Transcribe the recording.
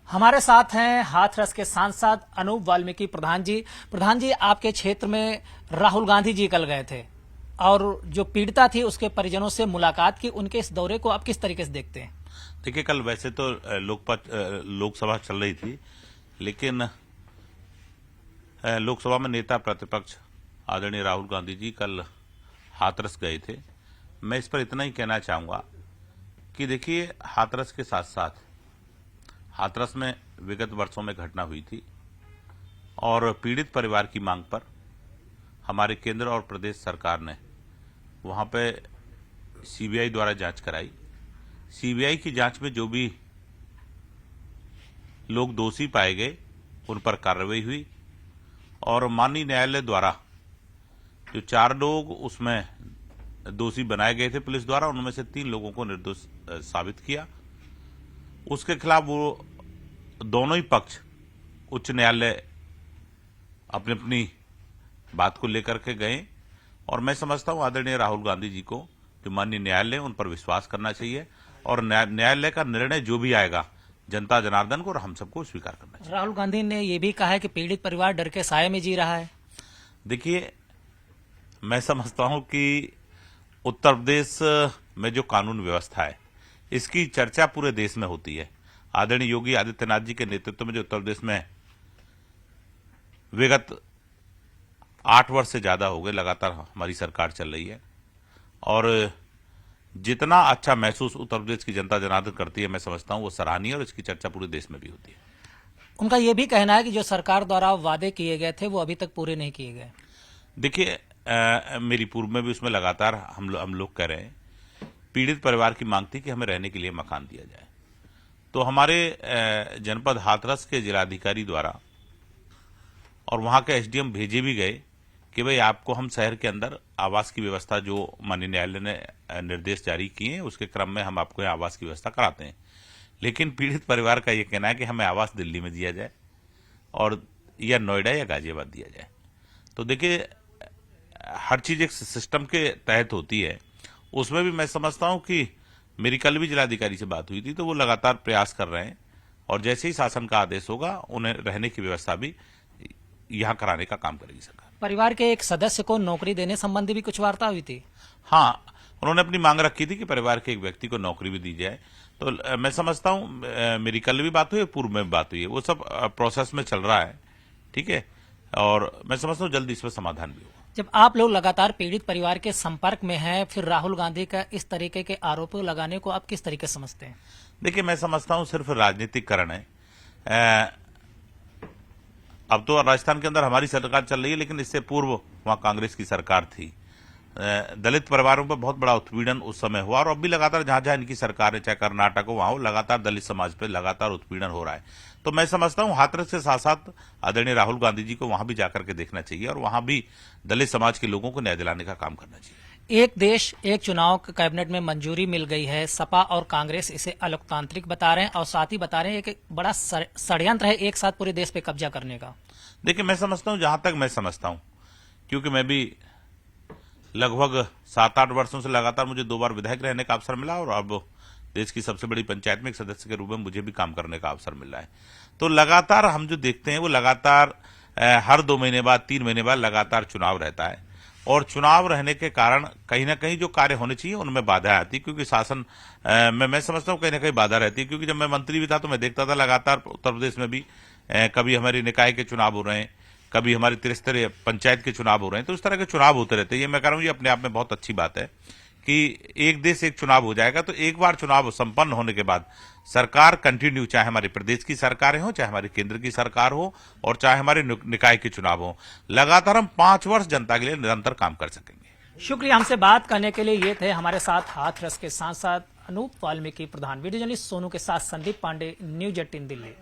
हमारे साथ हैं हाथरस के सांसद अनूप वाल्मीकि प्रधान जी। प्रधान जी, आपके क्षेत्र में राहुल गांधी जी कल गए थे और जो पीड़िता थी उसके परिजनों से मुलाकात की। उनके इस दौरे को आप किस तरीके से देखते हैं? देखिए, कल वैसे तो लोकसभा चल रही थी, लेकिन लोकसभा में नेता प्रतिपक्ष आदरणीय राहुल गांधी जी कल हाथरस गए थे। मैं इस पर इतना ही कहना चाहूंगा कि देखिए, हाथरस के साथ साथ हाथरस में विगत वर्षों में घटना हुई थी और पीड़ित परिवार की मांग पर हमारे केंद्र और प्रदेश सरकार ने वहां पे सीबीआई द्वारा जांच कराई। सीबीआई की जांच में जो भी लोग दोषी पाए गए उन पर कार्रवाई हुई और माननीय न्यायालय द्वारा जो 4 लोग उसमें दोषी बनाए गए थे पुलिस द्वारा, उनमें से 3 लोगों को निर्दोष साबित किया। उसके खिलाफ वो दोनों ही पक्ष उच्च न्यायालय अपनी अपनी बात को लेकर के गए और मैं समझता हूं आदरणीय राहुल गांधी जी को जो माननीय न्यायालय उन पर विश्वास करना चाहिए और न्यायालय का निर्णय जो भी आएगा जनता जनार्दन को और हम सबको स्वीकार करना चाहिए। राहुल गांधी ने यह भी कहा है कि पीड़ित परिवार डर के साए में जी रहा है। देखिए, मैं समझता हूं कि उत्तर प्रदेश में जो कानून व्यवस्था है इसकी चर्चा पूरे देश में होती है। आदरणीय योगी आदित्यनाथ जी के नेतृत्व में जो उत्तर प्रदेश में विगत 8 वर्ष से ज्यादा हो गए लगातार हमारी सरकार चल रही है और जितना अच्छा महसूस उत्तर प्रदेश की जनता जनार्दन करती है, मैं समझता हूं वो सराहनीय और इसकी चर्चा पूरे देश में भी होती है। उनका यह भी कहना है कि जो सरकार द्वारा वादे किए गए थे वो अभी तक पूरे नहीं किए गए। देखिए, मेरी पूर्व में भी उसमें लगातार हम लोग कह रहे हैं, पीड़ित परिवार की मांग थी कि हमें रहने के लिए मकान दिया जाए। तो हमारे जनपद हाथरस के जिलाधिकारी द्वारा और वहां के एसडीएम भेजे भी गए कि भाई आपको हम शहर के अंदर आवास की व्यवस्था जो माननीय न्यायालय ने निर्देश जारी किए हैं उसके क्रम में हम आपको आवास की व्यवस्था कराते हैं। लेकिन पीड़ित परिवार का यह कहना है कि हमें आवास दिल्ली में दिया जाए और या नोएडा या गाजियाबाद दिया जाए। तो देखिए, हर चीज एक सिस्टम के तहत होती है। उसमें भी मैं समझता हूं कि मेरी कल भी जिलाधिकारी से बात हुई थी तो वो लगातार प्रयास कर रहे हैं और जैसे ही शासन का आदेश होगा उन्हें रहने की व्यवस्था भी यहां कराने का काम करेगी सरकार। परिवार के एक सदस्य को नौकरी देने संबंधी भी कुछ वार्ता हुई थी? हाँ, उन्होंने अपनी मांग रखी थी कि परिवार के एक व्यक्ति को नौकरी भी दी जाए। तो मैं समझता हूं मेरी कल भी बात हुई, पूर्व में भी बात हुई है, वो सब प्रोसेस में चल रहा है। ठीक है, और मैं समझता हूं जल्दी इस पर समाधान भी होगा। जब आप लोग लगातार पीड़ित परिवार के संपर्क में हैं, फिर राहुल गांधी का इस तरीके के आरोप लगाने को आप किस तरीके से समझते हैं? देखिए, मैं समझता हूं सिर्फ राजनीतिकरण है। अब तो राजस्थान के अंदर हमारी सरकार चल रही है, लेकिन इससे पूर्व वहां कांग्रेस की सरकार थी। दलित परिवारों पर बहुत बड़ा उत्पीड़न उस समय हुआ और अब भी लगातार जहां जहां इनकी सरकार है, चाहे कर्नाटक हो वहां हो, लगातार दलित समाज पे लगातार उत्पीड़न हो रहा है। तो मैं समझता हूं हाथरस के साथ साथ आदरणीय राहुल गांधी जी को वहां भी जाकर के देखना चाहिए और वहां भी दलित समाज के लोगों को न्याय दिलाने का काम करना चाहिए। एक देश एक चुनाव कैबिनेट में मंजूरी मिल गई है। सपा और कांग्रेस इसे अलोकतांत्रिक बता रहे हैं और साथ ही बता रहे हैं कि बड़ा षड्यंत्र है एक साथ पूरे देश पे कब्जा करने का। देखिए, मैं समझता हूं, जहां तक मैं समझता हूं, क्योंकि मैं भी लगभग 7-8 वर्षों से लगातार मुझे 2 बार विधायक रहने का अवसर मिला और अब देश की सबसे बड़ी पंचायत में एक सदस्य के रूप में मुझे भी काम करने का अवसर मिल रहा है। तो लगातार हम जो देखते हैं वो लगातार हर 2 महीने बाद 3 महीने बाद लगातार चुनाव रहता है और चुनाव रहने के कारण कहीं ना कहीं जो कार्य होने चाहिए उनमें बाधा आती है, क्योंकि शासन मैं समझता हूँ कहीं ना कहीं बाधा रहती है। क्योंकि जब मैं मंत्री भी था तो मैं देखता था लगातार उत्तर प्रदेश में भी कभी हमारे निकाय के चुनाव हो रहे हैं, कभी हमारे त्रिस्तरीय पंचायत के चुनाव हो रहे हैं। तो इस तरह के चुनाव होते रहते हैं। ये मैं कह रहा हूं, ये अपने आप में बहुत अच्छी बात है कि एक देश एक चुनाव हो जाएगा। तो एक बार चुनाव संपन्न होने के बाद सरकार कंटिन्यू, चाहे हमारे प्रदेश की सरकारें हो, चाहे हमारे केंद्र की सरकार हो और चाहे हमारे निकाय के चुनाव हो, लगातार हम 5 वर्ष जनता के लिए निरंतर काम कर सकेंगे। शुक्रिया हमसे बात करने के लिए। ये थे हमारे साथ हाथरस के सांसद अनूप वाल्मीकि प्रधान। वीडियो जर्नलिस्ट सोनू के साथ संदीप पांडे, न्यूज 18 दिल्ली।